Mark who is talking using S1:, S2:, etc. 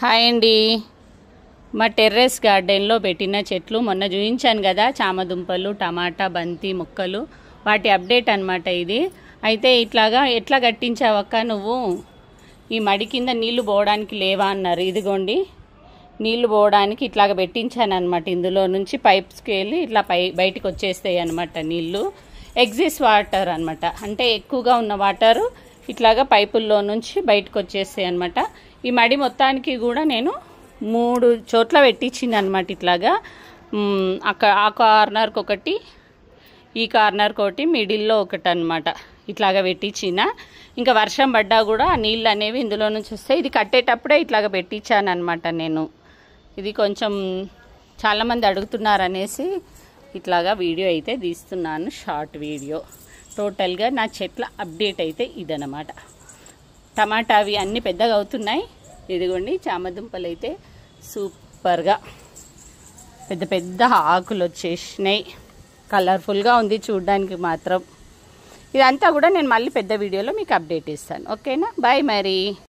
S1: Hi అండి. మా terrace గార్డెన్లో పెట్టిన చెట్లు మొన్న చూపించాను కదా, చామదుంపలు, టమాటా, బంతి మొక్కలు, వాటి అప్డేట్ అనమాట ఇది. అయితే ఇట్లాగా ఎట్లా కట్టించావక్క నువ్వు, ఈ మడి కింద నీళ్లు పోవడానికి లేవా అన్నారు. ఇదిగోండి నీళ్లు పోవడానికి ఇట్లాగ పెట్టించాను అనమాట. ఇందులో నుంచి పైప్స్కి వెళ్ళి ఇట్లా బయటికి వచ్చేస్తాయి అనమాట నీళ్లు. ఎగ్జిస్ వాటర్ అనమాట, అంటే ఎక్కువగా ఉన్న వాటరు ఇట్లాగా పైపుల్లో నుంచి బయటకు వచ్చేస్తాయి అనమాట. ఈ మడి మొత్తానికి కూడా నేను 3 చోట్ల పెట్టించింది అనమాట. ఇట్లాగా ఆ కార్నర్కి ఒకటి, ఈ కార్నర్కి ఒకటి, మిడిల్లో ఒకటి అనమాట. ఇట్లాగా పెట్టించిన. ఇంకా వర్షం పడ్డా కూడా నీళ్ళు అనేవి ఇందులో నుంచి వస్తాయి. ఇది కట్టేటప్పుడే ఇట్లాగా పెట్టించాను అనమాట నేను. ఇది కొంచెం చాలామంది అడుగుతున్నారనేసి ఇట్లాగా వీడియో అయితే తీస్తున్నాను, షార్ట్ వీడియో. టోటల్గా నా చెట్ల అప్డేట్ అయితే ఇదనమాట. టమాటా అవి అన్నీ పెద్దగా అవుతున్నాయి. ఇదిగోండి చామదుంపలు అయితే సూపర్గా పెద్ద పెద్ద ఆకులు వచ్చేసినాయి. కలర్ఫుల్గా ఉంది చూడ్డానికి మాత్రం. ఇదంతా కూడా నేను మళ్ళీ పెద్ద వీడియోలో మీకు అప్డేట్ ఇస్తాను. ఓకేనా, బాయ్ మరి.